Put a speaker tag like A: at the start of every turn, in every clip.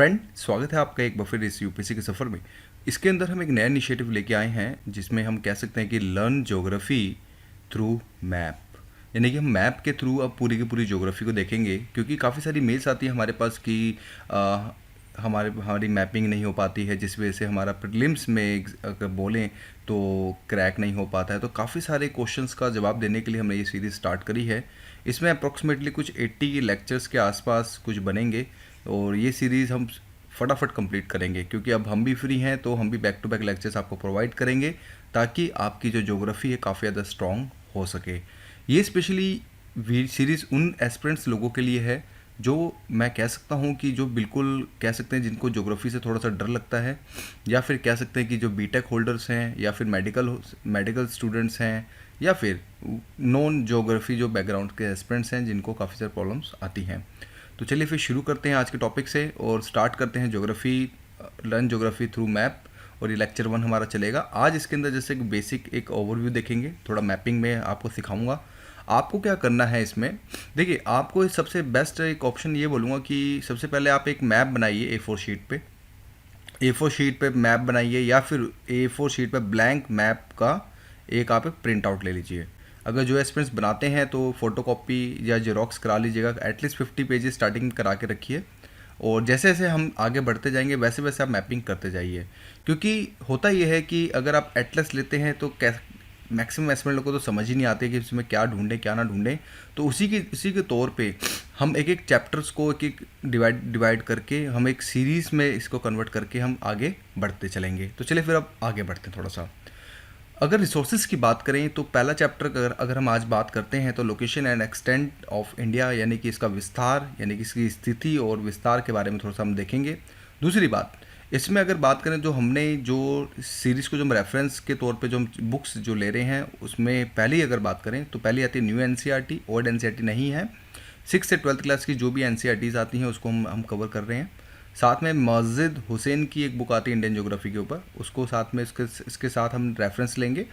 A: Friend, स्वागत है आपका एक बार फिर इस यूपीएससी के सफ़र में। इसके अंदर हम एक नया इनिशिएटिव लेके आए हैं जिसमें हम कह सकते हैं कि लर्न ज्योग्राफी थ्रू मैप, यानी कि हम मैप के थ्रू अब पूरी की पूरी ज्योग्राफी को देखेंगे। क्योंकि काफ़ी सारी मेल्स आती है हमारे पास कि हमारी मैपिंग नहीं हो पाती है, जिस वजह से हमारा प्रीलिम्स में अगर बोलें तो क्रैक नहीं हो पाता है। तो काफ़ी सारे क्वेश्चंस का जवाब देने के लिए हमने ये सीरीज़ स्टार्ट करी है। इसमें अप्रॉक्सीमेटली कुछ 80 लेक्चर्स के आसपास कुछ बनेंगे और ये सीरीज़ हम फटाफट कंप्लीट करेंगे, क्योंकि अब हम भी फ्री हैं तो हम भी बैक टू बैक लेक्चर्स आपको प्रोवाइड करेंगे ताकि आपकी जो ज्योग्राफी है काफ़ी ज़्यादा स्ट्रॉन्ग हो सके। ये स्पेशली सीरीज़ उन एस्पिरेंट्स लोगों के लिए है जो मैं कह सकता हूँ कि जो बिल्कुल कह सकते हैं जिनको ज्योग्राफी से थोड़ा सा डर लगता है, या फिर कह सकते हैं कि जो बीटेक होल्डर्स हैं, या फिर मेडिकल स्टूडेंट्स हैं, या फिर नॉन ज्योग्राफी जो बैकग्राउंड के एस्पिरेंट्स हैं जिनको काफ़ी सारी प्रॉब्लम्स आती हैं। तो चलिए फिर शुरू करते हैं आज के टॉपिक से और स्टार्ट करते हैं geography, learn geography through map. और ये लेक्चर 1 हमारा चलेगा। आज इसके अंदर जैसे एक बेसिक एक ओवरव्यू देखेंगे, थोड़ा मैपिंग में आपको सिखाऊंगा। आपको क्या करना है इसमें, देखिए आपको सबसे बेस्ट एक ऑप्शन ये बोलूँगा कि सबसे पहले आप एक मैप बनाइए A4 शीट पे। A4 शीट पे मैप बनाइए, या फिर A4 शीट पे ब्लैंक मैप का एक आप एक प्रिंट आउट ले लीजिए। अगर जो एस्पिरेंट्स बनाते हैं तो फोटोकॉपी या जेरोक्स करा लीजिएगा। एटलीस्ट 50 पेजेस स्टार्टिंग में करा के रखिए, और जैसे जैसे हम आगे बढ़ते जाएंगे वैसे वैसे आप मैपिंग करते जाइए। क्योंकि होता यह है कि अगर आप एटलस लेते हैं तो मैक्सिमम एस्पिरेंट लोगों को तो समझ ही नहीं आते कि इसमें क्या ढूंढें क्या ना ढूंढें। तो उसी के तौर पे हम एक एक चैप्टर्स को एक एक डिवाइड करके हम एक सीरीज़ में इसको कन्वर्ट करके हम आगे बढ़ते चलेंगे। तो चलिए फिर अब आगे बढ़ते हैं थोड़ा सा। अगर रिसोर्सेज की बात करें तो पहला चैप्टर अगर हम आज बात करते हैं तो location and extent of India, यानी कि इसका विस्तार, यानी कि इसकी स्थिति और विस्तार के बारे में थोड़ा सा हम देखेंगे। दूसरी बात, इसमें अगर बात करें जो हमने जो सीरीज़ को जो हम रेफरेंस के तौर पे जो हम बुक्स जो ले रहे हैं उसमें पहली अगर बात करें तो पहली आती है न्यू एनसीईआरटी। ओल्ड एनसीईआरटी नहीं है। 6 से 12th क्लास की जो भी एनसीईआरटीज़ आती हैं उसको हम कवर कर रहे हैं। साथ में मस्जिद हुसैन की एक बुक आती है इंडियन ज्योग्राफी के ऊपर, उसको साथ में इसके साथ हम रेफरेंस लेंगे।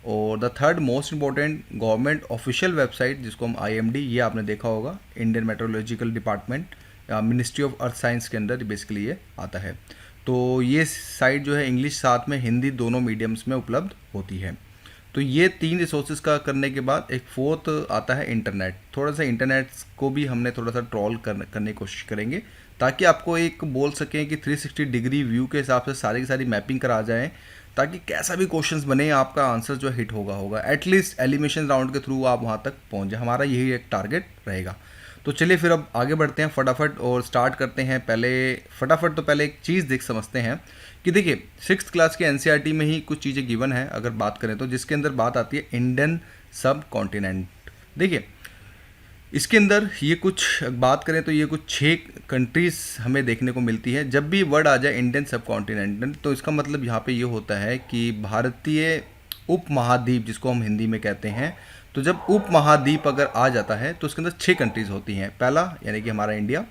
A: और the third most important government official website जिसको हम IMD, ये आपने देखा होगा, Indian meteorological department, ministry of earth science के अंदर बेसिकली ये आता है। तो ये साइट जो है इंग्लिश साथ में हिंदी दोनों मीडियम्स में उपलब्ध होती है। तो ये 3 रिसोर्सेज का करने के बाद एक फोर्थ आता है इंटरनेट। थोड़ा सा इंटरनेट को भी हमने थोड़ा सा ट्रॉल करने की कोशिश करेंगे ताकि आपको एक बोल सकें कि 360 डिग्री व्यू के हिसाब से सारी की सारी मैपिंग करा जाए, ताकि कैसा भी क्वेश्चंस बने आपका आंसर जो हिट होगा एटलीस्ट एलिमिनेशन राउंड के थ्रू आप वहाँ तक पहुँच जाए। हमारा यही एक टारगेट रहेगा। तो चलिए फिर अब आगे बढ़ते हैं फटाफट और स्टार्ट करते हैं। पहले एक चीज़ देख समझते हैं कि देखिए 6th क्लास के एनसीईआरटी में ही कुछ चीज़ें गिवन है अगर बात करें तो, जिसके अंदर बात आती है इंडियन सब कॉन्टिनेंट। देखिए इसके अंदर ये कुछ बात करें तो ये कुछ 6 कंट्रीज़ हमें देखने को मिलती है। जब भी वर्ड आ जाए इंडियन सब कॉन्टिनेंट तो इसका मतलब यहाँ पे ये होता है कि भारतीय उप महाद्वीप जिसको हम हिंदी में कहते हैं। तो जब उप महाद्वीप अगर आ जाता है तो उसके अंदर 6 कंट्रीज़ होती हैं। पहला यानी कि हमारा India,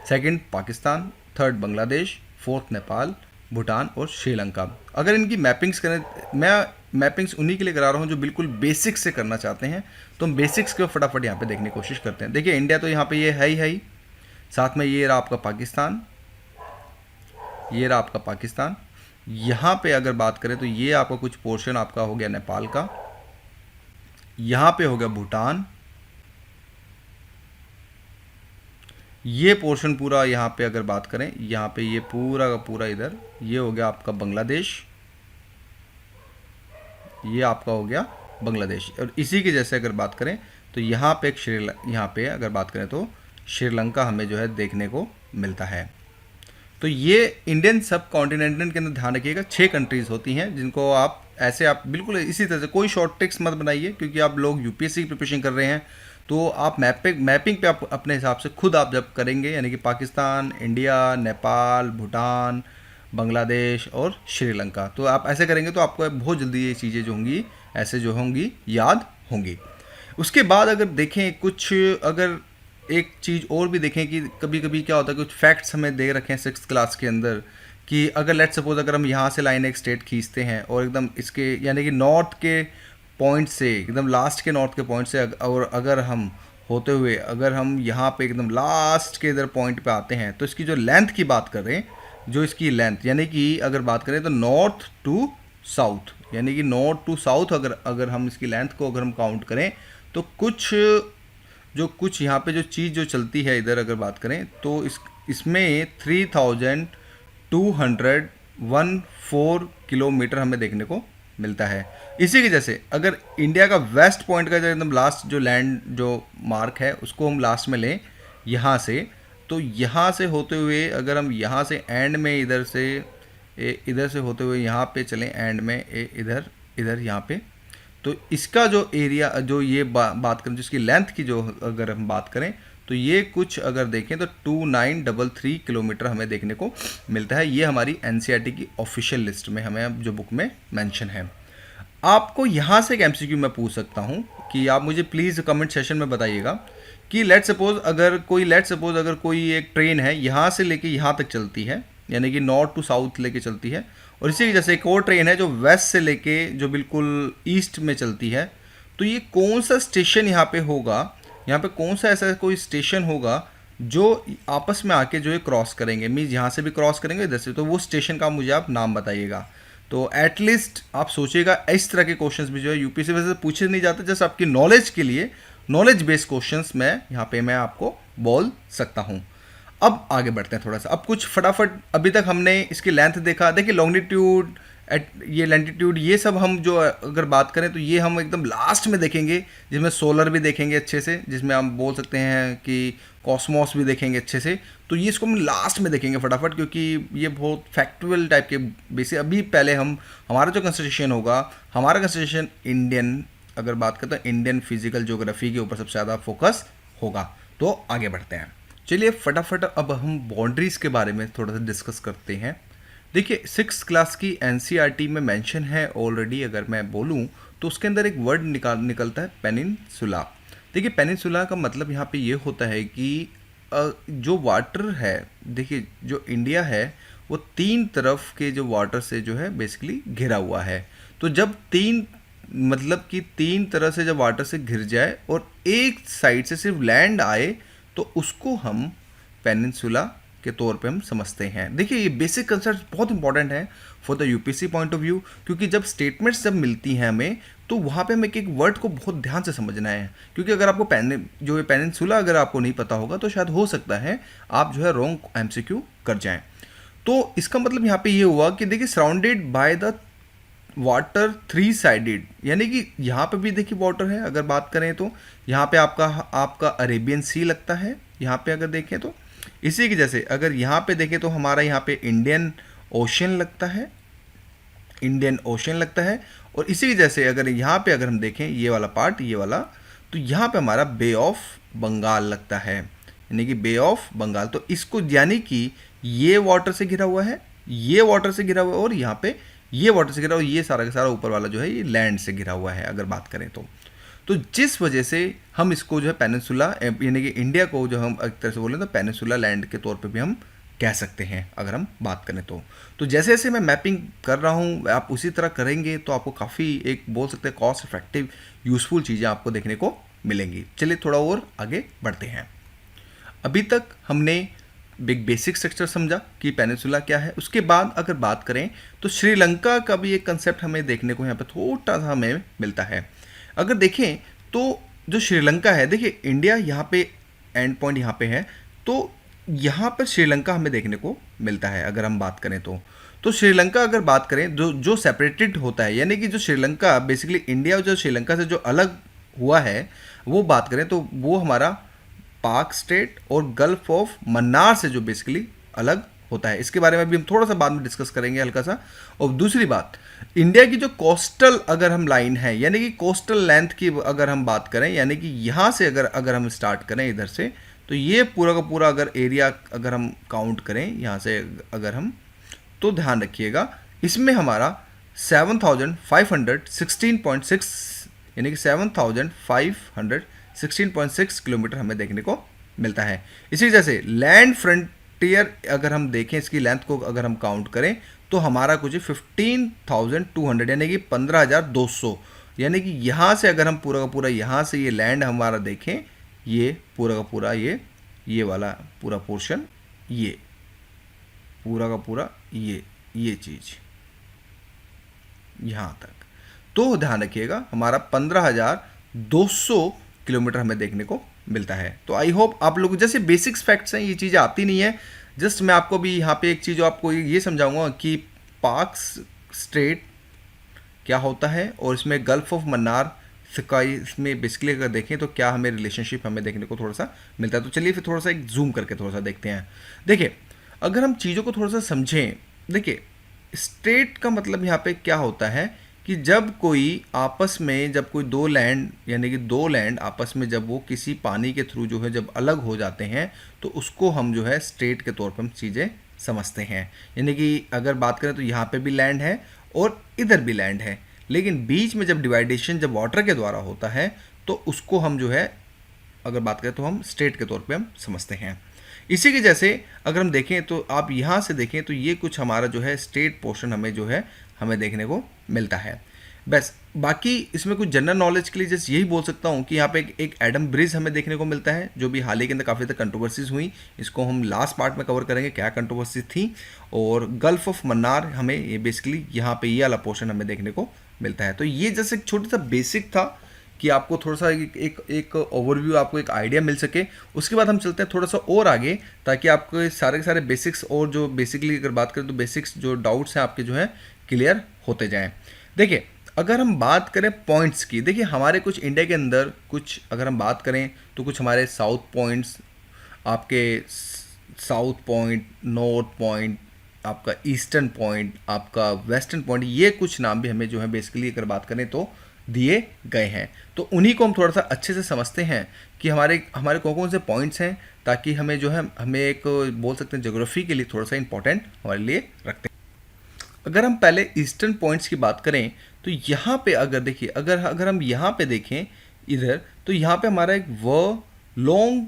A: second Pakistan, third Bangladesh, fourth Nepal, Bhutan और श्रीलंका। अगर इनकी मैपिंग्स करें, मैं मैपिंग्स उन्हीं के लिए करा रहा हूँ जो बिल्कुल बेसिक्स से करना चाहते हैं, तो हम बेसिक्स को फटाफट यहाँ पे देखने की कोशिश करते हैं। देखिए इंडिया तो यहाँ पे ये है ही, साथ में ये रहा आपका पाकिस्तान, ये रहा आपका पाकिस्तान। यहाँ पे अगर बात करें तो ये आपका कुछ पोर्शन आपका हो गया नेपाल का, यहाँ पे हो गया भूटान, ये पोर्शन पूरा यहाँ पे अगर बात करें यहाँ पे ये पूरा का पूरा इधर ये हो गया आपका बांग्लादेश, ये आपका हो गया बांग्लादेश। और इसी के जैसे अगर बात करें तो यहाँ पे यहाँ पे अगर बात करें तो श्रीलंका हमें जो है देखने को मिलता है। तो ये इंडियन सब कॉन्टिनेंट के अंदर ध्यान रखिएगा 6 कंट्रीज़ होती हैं जिनको आप ऐसे आप बिल्कुल इसी तरह से कोई शॉर्ट ट्रिक्स मत बनाइए, क्योंकि आप लोग यूपीएससी की प्रिपरेशन कर रहे हैं। तो आप मैपिंग पे आप अपने हिसाब से खुद आप जब करेंगे, यानी कि पाकिस्तान, इंडिया, नेपाल, भूटान, बांग्लादेश और श्रीलंका, तो आप ऐसे करेंगे तो आपको बहुत जल्दी ये चीज़ें जो होंगी ऐसे जो होंगी याद होंगी। उसके बाद अगर देखें कुछ, अगर एक चीज़ और भी देखें कि कभी कभी क्या होता है, कुछ फैक्ट्स हमें दे रखे हैं 6th क्लास के अंदर कि अगर लेट सपोज अगर हम यहाँ से लाइन एक स्टेट खींचते हैं और एकदम इसके यानी कि नॉर्थ के पॉइंट से एकदम लास्ट के नॉर्थ के पॉइंट से और अगर हम होते हुए अगर हम यहाँ पे एकदम लास्ट के इधर पॉइंट पे आते हैं, तो इसकी जो लेंथ की बात करें, जो इसकी लेंथ यानी कि अगर बात करें तो नॉर्थ टू साउथ, यानी कि नॉर्थ टू साउथ अगर अगर हम इसकी लेंथ को अगर हम काउंट करें, तो कुछ यहाँ पे जो चीज़ जो चलती है इधर अगर बात करें, तो इसमें 3214 किलोमीटर हमें देखने को मिलता है। इसी की जैसे अगर इंडिया का वेस्ट पॉइंट का जो एकदम लास्ट जो लैंड जो मार्क है उसको हम लास्ट में लें यहाँ से, तो यहाँ से होते हुए अगर हम यहाँ से एंड में इधर से होते हुए यहाँ पे चलें एंड में इधर इधर यहाँ पे, तो इसका जो एरिया जो ये बात करें जिसकी लेंथ की जो अगर हम बात करें, तो ये कुछ अगर देखें तो 2933 किलोमीटर हमें देखने को मिलता है। ये हमारी एनसीईआरटी की ऑफिशियल लिस्ट में हमें अब जो बुक में मेंशन है। आपको यहाँ से एक एमसीक्यू मैं पूछ सकता हूँ कि आप मुझे प्लीज़ कमेंट सेशन में बताइएगा कि लेट्स सपोज अगर कोई एक ट्रेन है यहाँ से लेके यहाँ तक चलती है, यानी कि नॉर्थ टू साउथ लेके चलती है, और इसी की जैसे एक और ट्रेन है जो वेस्ट से लेके जो बिल्कुल ईस्ट में चलती है, तो ये कौन सा स्टेशन यहाँ पे होगा, यहाँ पे कौन सा ऐसा कोई स्टेशन होगा जो आपस में आके जो है क्रॉस करेंगे, मीन्स यहाँ से भी क्रॉस करेंगे इधर से, तो वो स्टेशन का मुझे आप नाम बताइएगा। तो एटलीस्ट आप सोचिएगा, इस तरह के क्वेश्चंस भी जो है यूपीएससी वैसे पूछे नहीं जाते, जस्ट आपकी नॉलेज के लिए नॉलेज बेस्ड क्वेश्चंस मैं यहाँ पे मैं आपको बोल सकता हूँ। अब आगे बढ़ते हैं थोड़ा सा, अब कुछ फटाफट, अभी तक हमने इसकी लेंथ देखा, देखिए लॉन्गिट्यूड ये लैटिट्यूड ये सब हम जो अगर बात करें तो ये हम एकदम लास्ट में देखेंगे, जिसमें सोलर भी देखेंगे अच्छे से, जिसमें हम बोल सकते हैं कि कॉस्मोस भी देखेंगे अच्छे से, तो ये इसको हम लास्ट में देखेंगे फटाफट, क्योंकि ये बहुत फैक्चुअल टाइप के बेसिस। अभी पहले हमारा जो कंसंट्रेशन होगा, हमारा कंसंट्रेशन इंडियन अगर बात करते हैं इंडियन फिजिकल ज्योग्राफी के ऊपर सबसे ज़्यादा फोकस होगा। तो आगे बढ़ते हैं, चलिए फटाफट अब हम बाउंड्रीज़ के बारे में थोड़ा सा डिस्कस करते हैं। देखिए 6th क्लास की एनसीईआरटी में मेंशन है ऑलरेडी, अगर मैं बोलूं तो उसके अंदर एक वर्ड निकलता है पेनिनसुला। देखिए पेनिनसुला का मतलब यहाँ पे ये होता है कि जो वाटर है, देखिए जो इंडिया है वो 3 तरफ के जो वाटर से जो है बेसिकली घिरा हुआ है। तो जब 3 तरह से जब वाटर से घिर जाए और एक साइड से सिर्फ लैंड आए, तो उसको हम पेनिनसुला के तौर पे हम समझते हैं। देखिए ये बेसिक कंसेप्ट बहुत इंपॉर्टेंट है for the UPSC point of view, क्योंकि जब स्टेटमेंट्स जब मिलती हैं हमें, तो वहाँ पे हमें एक वर्ड को बहुत ध्यान से समझना है, क्योंकि अगर आपको पेनिनसुला अगर आपको नहीं पता होगा तो शायद हो सकता है आप जो है रॉन्ग एमसीक्यू कर जाएं। तो इसका मतलब यहाँ पे ये हुआ कि देखिए surrounded by the water 3 sided, यानी कि यहाँ पे भी देखिए वाटर है, अगर बात करें तो यहाँ पे आपका अरेबियन सी लगता है, यहाँ पे अगर देखें तो इसी की जैसे अगर यहाँ पे देखें तो हमारा यहाँ पे इंडियन ओशन लगता है, और इसी की जैसे अगर यहाँ पे अगर हम देखें ये वाला पार्ट, ये वाला, तो यहाँ पे हमारा बे ऑफ बंगाल लगता है, यानी कि बे ऑफ बंगाल। तो इसको यानी कि ये वाटर से घिरा हुआ है, ये वाटर से घिरा हुआ है, और यहाँ पे ये वाटर से घिरा हुआ, ये सारा का सारा ऊपर वाला जो है ये लैंड से घिरा हुआ है अगर बात करें तो जिस वजह से हम इसको जो है पेनिनसुला, यानी कि इंडिया को जो हम एक तरह से बोलें तो पेनिनसुला लैंड के तौर पे भी हम कह सकते हैं अगर हम बात करें तो जैसे जैसे मैं मैपिंग कर रहा हूँ आप उसी तरह करेंगे तो आपको काफ़ी एक बोल सकते हैं कॉस्ट इफेक्टिव यूज़फुल चीज़ें आपको देखने को मिलेंगी। चलिए थोड़ा और आगे बढ़ते हैं। अभी तक हमने बिग बेसिक स्ट्रक्चर समझा कि पेनिनसुला क्या है। उसके बाद अगर बात करें तो श्रीलंका का भी एक कंसेप्ट हमें देखने को यहाँ पे थोड़ा सा हमें मिलता है। अगर देखें तो जो श्रीलंका है, देखिए इंडिया यहाँ पे एंड पॉइंट यहाँ पे है, तो यहाँ पर श्रीलंका हमें देखने को मिलता है अगर हम बात करें तो श्रीलंका अगर बात करें जो सेपरेटेड होता है, यानी कि जो श्रीलंका बेसिकली इंडिया जो श्रीलंका से जो अलग हुआ है वो बात करें तो वो हमारा पाक स्टेट और गल्फ ऑफ मन्नार से जो बेसिकली अलग होता है। इसके बारे में भी हम थोड़ा सा बाद में डिस्कस करेंगे हल्का सा। और दूसरी बात, इंडिया की जो कोस्टल अगर हम लाइन है, यानी कि कोस्टल लेंथ की अगर हम बात करें, यानी कि यहाँ से अगर हम स्टार्ट करें इधर से, तो ये पूरा का पूरा अगर एरिया अगर हम काउंट करें यहाँ से अगर हम, तो ध्यान रखिएगा इसमें हमारा 7,516.6 यानी कि 7,516.6 किलोमीटर हमें देखने को मिलता है। इसी वजह से लैंड फ्रंटियर अगर हम देखें इसकी लेंथ को अगर हम काउंट करें तो हमारा कुछ 15,200 यानी कि 15,200, यानी कि यहाँ से अगर हम पूरा का पूरा यहाँ से ये लैंड हमारा देखें ये पूरा का पूरा ये वाला पूरा पोर्शन, ये पूरा का पूरा ये चीज़ यहाँ तक। तो ध्यान रखिएगा हमारा 15,200 किलोमीटर हमें देखने को मिलता है। तो आई होप आप लोग, जैसे बेसिक्स फैक्ट्स हैं, ये चीज़ें आती नहीं है, जस्ट मैं आपको भी यहाँ पे एक चीज़ आपको ये समझाऊंगा कि पाक स्ट्रेट क्या होता है और इसमें गल्फ ऑफ मन्नार स्काई, इसमें बेसिकली अगर देखें तो क्या हमें रिलेशनशिप हमें देखने को थोड़ा सा मिलता है। तो चलिए फिर थोड़ा सा एक जूम करके थोड़ा सा देखते हैं। देखिए अगर हम चीज़ों को थोड़ा सा समझें, देखिए स्ट्रेट का मतलब यहाँ पे क्या होता है कि जब कोई आपस में, जब कोई दो लैंड, यानी कि दो लैंड आपस में जब वो किसी पानी के थ्रू जो है जब अलग हो जाते हैं, तो उसको हम जो है स्ट्रेट के तौर पर हम चीज़ें समझते हैं। यानी कि अगर बात करें तो यहाँ पे भी लैंड है और इधर भी लैंड है, लेकिन बीच में जब डिवाइडेशन जब वाटर के द्वारा होता है तो उसको हम जो है अगर बात करें तो हम स्ट्रेट के तौर पे हम समझते हैं। इसी के जैसे अगर हम देखें तो आप यहाँ से देखें तो ये कुछ हमारा जो है स्ट्रेट पोर्शन हमें जो है हमें देखने को मिलता है। बस बाकी इसमें कुछ जनरल नॉलेज के लिए जस्ट यही बोल सकता हूँ कि यहाँ पे एक एडम ब्रिज हमें देखने को मिलता है, जो भी हाल ही के अंदर काफ़ी ज़्यादा कंट्रोवर्सीज हुई। इसको हम लास्ट पार्ट में कवर करेंगे क्या कंट्रोवर्सी थी। और गल्फ ऑफ मन्नार हमें ये बेसिकली यहाँ पे ये वाला पोर्शन हमें देखने को मिलता है। तो ये जैसे एक छोटा सा बेसिक था कि आपको थोड़ा सा एक ओवरव्यू, आपको एक आइडिया मिल सके। उसके बाद हम चलते हैं थोड़ा सा और आगे, ताकि आपको सारे के सारे बेसिक्स और जो बेसिकली अगर बात करें तो बेसिक्स जो डाउट्स हैं आपके जो है क्लियर होते जाएं। देखिए अगर हम बात करें पॉइंट्स की, देखिए हमारे कुछ इंडिया के अंदर कुछ अगर हम बात करें तो कुछ हमारे साउथ पॉइंट्स, आपके साउथ पॉइंट, नॉर्थ पॉइंट, आपका ईस्टर्न पॉइंट, आपका वेस्टर्न पॉइंट, ये कुछ नाम भी हमें जो है बेसिकली अगर बात करें तो दिए गए हैं। तो उन्हीं को हम थोड़ा सा अच्छे से समझते हैं कि हमारे हमारे कौन कौन से पॉइंट्स हैं, ताकि हमें जो है हमें एक बोल सकते हैं ज्योग्राफी के लिए थोड़ा सा इंपॉर्टेंट हमारे लिए रखते हैं। अगर हम पहले ईस्टर्न पॉइंट्स की बात करें तो यहाँ पे अगर देखिए अगर हम यहाँ पे देखें इधर, तो यहाँ पे हमारा एक वोलोंग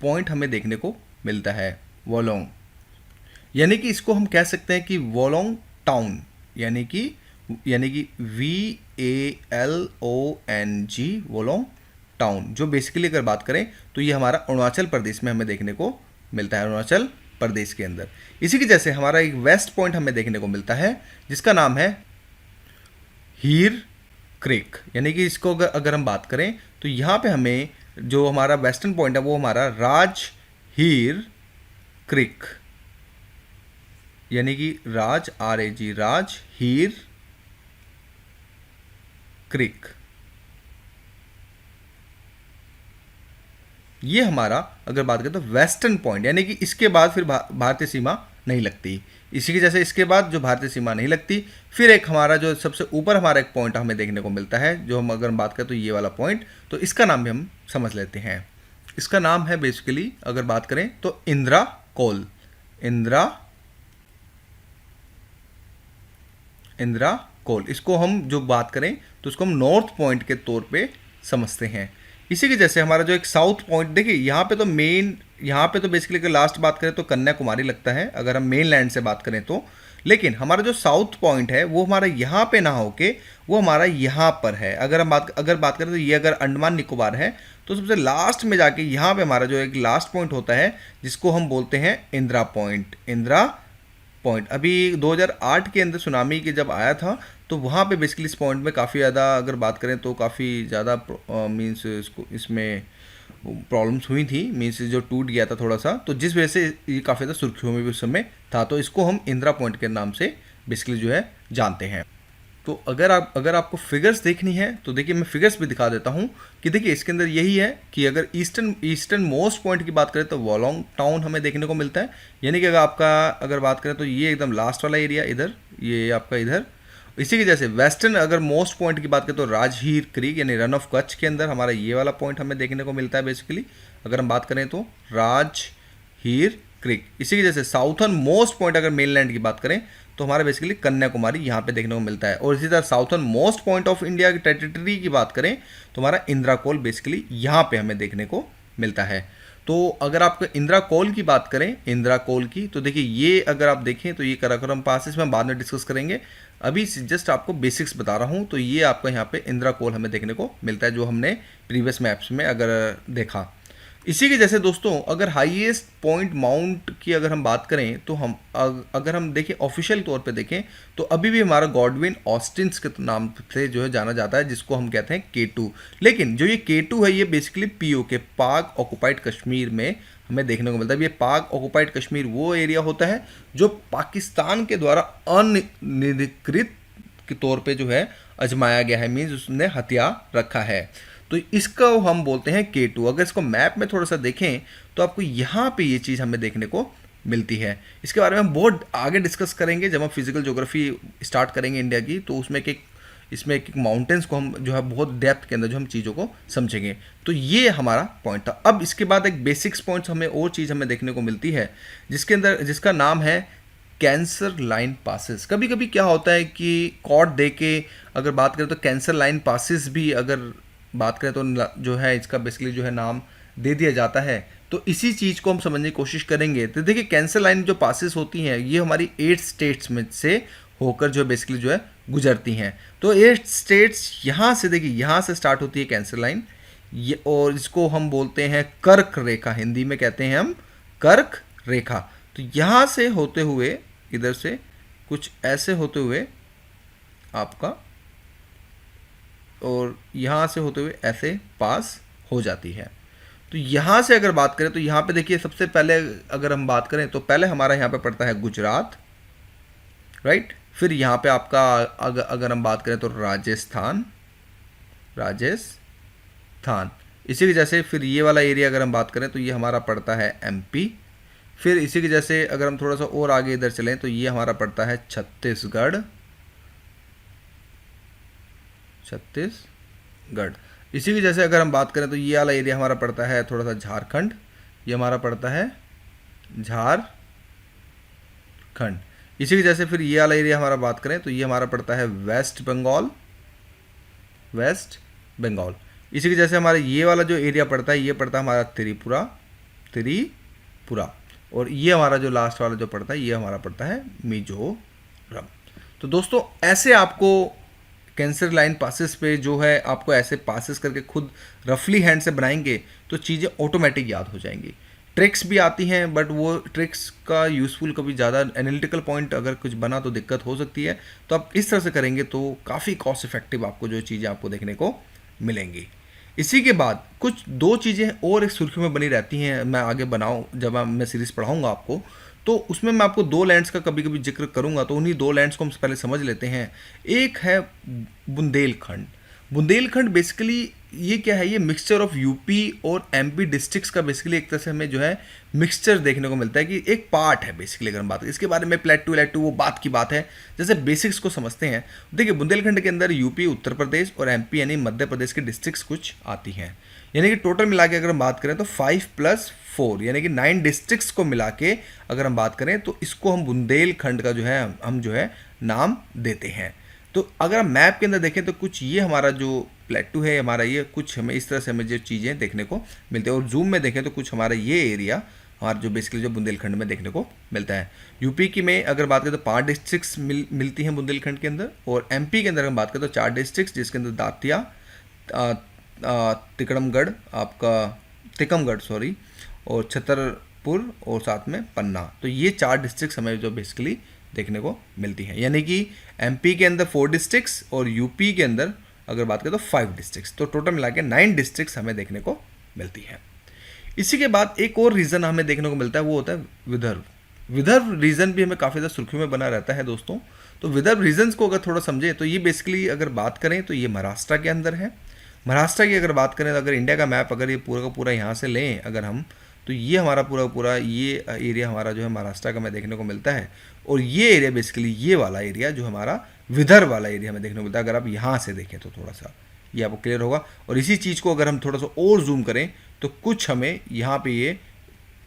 A: पॉइंट हमें देखने को मिलता है। वोलोंग यानी कि इसको हम कह सकते हैं कि वोलोंग टाउन, यानी कि VALONG वोलोंग टाउन, जो बेसिकली अगर बात करें तो ये हमारा अरुणाचल प्रदेश में हमें देखने को मिलता है, अरुणाचल प्रदेश के अंदर। इसी की जैसे हमारा एक वेस्ट पॉइंट हमें देखने को मिलता है जिसका नाम है हीर क्रिक, यानी कि इसको अगर हम बात करें तो यहाँ पे हमें जो हमारा वेस्टर्न पॉइंट है वो हमारा राज हीर क्रिक, यानी कि राज RAG राज हीर क्रिक, ये हमारा अगर बात करें तो वेस्टर्न पॉइंट, यानी कि इसके बाद फिर भारतीय सीमा नहीं लगती। इसी के जैसे इसके बाद जो भारतीय सीमा नहीं लगती, फिर एक हमारा जो सबसे ऊपर हमारा एक पॉइंट हमें देखने को मिलता है, जो हम अगर बात करें तो ये वाला पॉइंट, तो इसका नाम भी हम समझ लेते हैं। इसका नाम है बेसिकली अगर बात करें तो इंदिरा कोल, इंदिरा कोल। इसको हम जो बात करें तो इसको हम नॉर्थ पॉइंट के तौर पे समझते हैं। इसी के जैसे हमारा जो एक साउथ पॉइंट, देखिए यहाँ पे तो मेन, यहाँ पे तो बेसिकली अगर लास्ट बात करें तो कन्याकुमारी लगता है अगर हम मेन लैंड से बात करें तो, लेकिन हमारा जो साउथ पॉइंट है वो हमारा यहाँ पे ना होके वो हमारा यहाँ पर है। अगर बात करें तो ये अगर अंडमान निकोबार है तो सबसे लास्ट में जाके यहाँ पे हमारा जो एक लास्ट पॉइंट होता है जिसको हम बोलते हैं इंदिरा पॉइंट। अभी 2008 के अंदर सुनामी के जब आया था तो वहाँ पे बेसिकली इस पॉइंट में काफ़ी ज़्यादा अगर बात करें तो काफ़ी ज़्यादा मीन्स इसमें प्रॉब्लम्स हुई थी, मीन्स जो टूट गया था थोड़ा सा, तो जिस वजह से ये काफ़ी ज़्यादा सुर्खियों में भी उस समय था। तो इसको हम इंदिरा पॉइंट के नाम से बेसिकली जो है जानते हैं। तो अगर आपको फिगर्स देखनी है तो देखिए मैं फिगर्स भी दिखा देता हूँ कि देखिए इसके अंदर यही है कि अगर ईस्टर्न मोस्ट पॉइंट की बात करें तो वोलोंग टाउन हमें देखने को मिलता है, यानी कि अगर बात करें तो ये एकदम लास्ट वाला एरिया इधर, ये आपका इधर। इसी की जैसे वेस्टर्न अगर मोस्ट पॉइंट की बात करें तो राजहीर क्रीक यानी रन ऑफ कच्छ के अंदर हमारा ये वाला पॉइंट हमें देखने को मिलता है बेसिकली अगर हम बात करें तो राजहीर क्रीक। इसी की जैसे साउथर्न मोस्ट पॉइंट अगर मेनलैंड की बात करें तो हमारा बेसिकली कन्याकुमारी यहाँ पे देखने को मिलता है। और इसी तरह southern most point of India की टेरिटरी की बात करें तो हमारा इंदिरा कोल बेसिकली यहाँ पे हमें देखने को मिलता है। तो अगर आपको इंदिरा कोल की बात करें, इंदिरा कोल की, तो देखिए ये अगर आप देखें तो ये कराकोरम पास में हम बाद में डिस्कस करेंगे, अभी जस्ट आपको बेसिक्स बता रहा हूँ। तो ये आपको यहाँ पे इंदिरा कोल हमें देखने को मिलता है जो हमने प्रीवियस मैप्स में अगर देखा। इसी के जैसे दोस्तों अगर हाईएस्ट पॉइंट माउंट की अगर हम बात करें तो हम अगर हम देखें ऑफिशियल तौर पे देखें तो अभी भी हमारा गॉडविन ऑस्टिन्स के नाम से जो है जाना जाता है, जिसको हम कहते हैं K2। लेकिन जो ये K2 है ये बेसिकली POK, पाक ऑक्युपाइड कश्मीर में हमें देखने को मिलता है। ये पाक ऑक्युपाइड कश्मीर वो एरिया होता है जो पाकिस्तान के द्वारा अनिधिकृत के तौर पे जो है आजमाया गया है, मीन्स उसने हथियार रखा है। तो इसका हम बोलते हैं K2। अगर इसको मैप में थोड़ा सा देखें तो आपको यहाँ पे ये चीज़ हमें देखने को मिलती है। इसके बारे में हम बहुत आगे डिस्कस करेंगे जब हम फिजिकल ज्योग्राफी स्टार्ट करेंगे इंडिया की, तो उसमें एक इसमें एक माउंटेन्स को हम जो है बहुत डेप्थ के अंदर जो हम चीज़ों को समझेंगे। तो ये हमारा पॉइंट था। अब इसके बाद एक बेसिक्स पॉइंट्स हमें और चीज़ हमें देखने को मिलती है जिसका नाम है कैंसर लाइन पासिस। कभी कभी क्या होता है कि कॉर्ड दे के अगर बात करें तो कैंसर लाइन पासिस भी अगर बात करें तो जो है इसका बेसिकली जो है नाम दे दिया जाता है। तो इसी चीज़ को हम समझने की कोशिश करेंगे। तो देखिए कैंसर लाइन जो पासिस होती हैं ये हमारी 8 स्टेट्स में से होकर जो बेसिकली जो है गुजरती हैं। तो 8 स्टेट्स यहाँ से देखिए यहाँ से स्टार्ट होती है कैंसर लाइन, ये और इसको हम बोलते हैं कर्क रेखा, हिंदी में कहते हैं हम कर्क रेखा। तो यहाँ से होते हुए इधर से कुछ ऐसे होते हुए आपका और यहाँ से होते हुए ऐसे पास हो जाती है। तो यहाँ से अगर बात करें तो यहाँ पे देखिए सबसे पहले अगर हम बात करें तो पहले हमारा यहाँ पे पड़ता है गुजरात, राइट। फिर यहाँ पे आपका अगर हम बात करें तो राजस्थान, इसी के जैसे फिर ये वाला एरिया अगर हम बात करें तो ये हमारा पड़ता है MP। फिर इसी के जैसे अगर हम थोड़ा सा और आगे इधर चलें तो ये हमारा पड़ता है छत्तीसगढ़। इसी की जैसे अगर हम बात करें तो ये वाला एरिया हमारा पड़ता है थोड़ा सा झारखंड, ये हमारा पड़ता है झारखंड। इसी की जैसे फिर ये वाला एरिया हमारा बात करें तो ये हमारा पड़ता है वेस्ट बंगाल। इसी की जैसे हमारा ये वाला जो एरिया पड़ता है ये पड़ता है हमारा त्रिपुरा। और ये हमारा जो लास्ट वाला जो पड़ता है ये हमारा पड़ता है मिजोरम। तो दोस्तों ऐसे आपको कैंसर लाइन पासिस पे जो है आपको ऐसे पासिस करके खुद रफली हैंड से बनाएंगे तो चीज़ें ऑटोमेटिक याद हो जाएंगी। ट्रिक्स भी आती हैं बट वो ट्रिक्स का यूज़फुल कभी ज़्यादा एनालिटिकल पॉइंट अगर कुछ बना तो दिक्कत हो सकती है। तो आप इस तरह से करेंगे तो काफ़ी कॉस्ट इफेक्टिव आपको जो चीज़ें आपको देखने को मिलेंगी। इसी के बाद कुछ 2 चीज़ें और एक सुर्खी में बनी रहती हैं, मैं आगे जब मैं सीरीज़ पढ़ाऊँगा आपको तो उसमें मैं आपको 2 लैंड्स का कभी कभी जिक्र करूंगा। तो उन्हीं 2 लैंड्स को हम पहले समझ लेते हैं। एक है बुंदेलखंड बेसिकली ये क्या है, ये मिक्सचर ऑफ यूपी और MP डिस्ट्रिक्ट्स का बेसिकली एक तरह से हमें जो है मिक्सचर देखने को मिलता है कि एक पार्ट है बेसिकली। अगर हम बात करें इसके बारे में प्लेटू वो बात की बात है, जैसे बेसिक्स को समझते हैं। देखिए बुंदेलखंड के अंदर यूपी, उत्तर प्रदेश और MP यानी मध्य प्रदेश की डिस्ट्रिक्ट्स कुछ आती हैं। यानी कि टोटल मिला के अगर हम बात करें तो 5+4 यानी कि 9 डिस्ट्रिक्ट्स को मिला के अगर हम बात करें तो इसको हम बुंदेलखंड का जो है हम जो है नाम देते हैं। तो अगर हम मैप के अंदर देखें तो कुछ ये हमारा जो प्लेटू है हमारा, ये कुछ हमें इस तरह से हमें जो चीज़ें देखने को मिलती है। और जूम में देखें तो कुछ हमारा ये एरिया हमारा जो बेसिकली जो बुंदेलखंड में देखने को मिलता है। यूपी की में अगर बात करें तो 5 डिस्ट्रिक्ट्स मिलती हैं बुंदेलखंड के अंदर। और MP के अंदर हम बात करें तो 4 डिस्ट्रिक्ट्स, जिसके अंदर दातिया, तिकमगढ़ और छतरपुर और साथ में पन्ना। तो ये 4 डिस्ट्रिक्ट्स हमें जो बेसिकली देखने को मिलती हैं। यानी कि MP के अंदर 4 डिस्ट्रिक्ट्स और यूपी के अंदर अगर बात करें तो 5 डिस्ट्रिक्ट्स। तो टोटल मिला के 9 डिस्ट्रिक्ट्स हमें देखने को मिलती हैं। इसी के बाद एक और रीजन हमें देखने को मिलता है, वो होता है विदर्भ रीजन भी हमें काफ़ी ज़्यादा सुर्खियों में बना रहता है दोस्तों। तो विदर्भ रीजन्स को अगर थोड़ा समझें तो ये बेसिकली अगर बात करें तो ये महाराष्ट्र के अंदर है। महाराष्ट्र की अगर बात करें तो अगर इंडिया का मैप अगर ये पूरा का पूरा यहाँ से लें अगर हम, तो ये हमारा पूरा ये एरिया हमारा जो है महाराष्ट्र का हमें देखने को मिलता है। और ये एरिया बेसिकली ये वाला एरिया जो हमारा विदर्भ वाला एरिया हमें देखने को मिलता है। अगर आप यहाँ से देखें तो थोड़ा सा ये आपको क्लियर होगा। और इसी चीज़ को अगर हम थोड़ा सा और जूम करें तो कुछ हमें यहाँ पे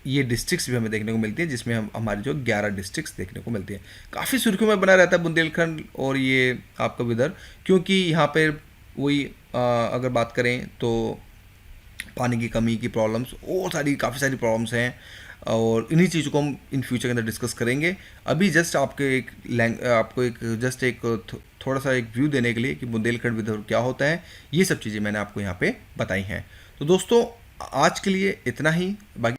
A: ये डिस्ट्रिक्ट्स भी हमें देखने को मिलती है, जिसमें हम हमारी जो 11 डिस्ट्रिक्ट्स देखने को मिलती हैं। काफ़ी सुर्खियों में बना रहता है बुंदेलखंड और ये आपका विदर्भ, क्योंकि यहाँ पे वही अगर बात करें तो पानी की कमी की प्रॉब्लम्स और काफ़ी सारी प्रॉब्लम्स हैं। और इन्हीं चीज़ों को हम इन फ्यूचर के अंदर डिस्कस करेंगे। अभी जस्ट आपको थोड़ा सा एक व्यू देने के लिए कि बुंदेलखंड विदर्भ क्या होता है, ये सब चीज़ें मैंने आपको यहाँ पे बताई हैं। तो दोस्तों आज के लिए इतना ही। बाकी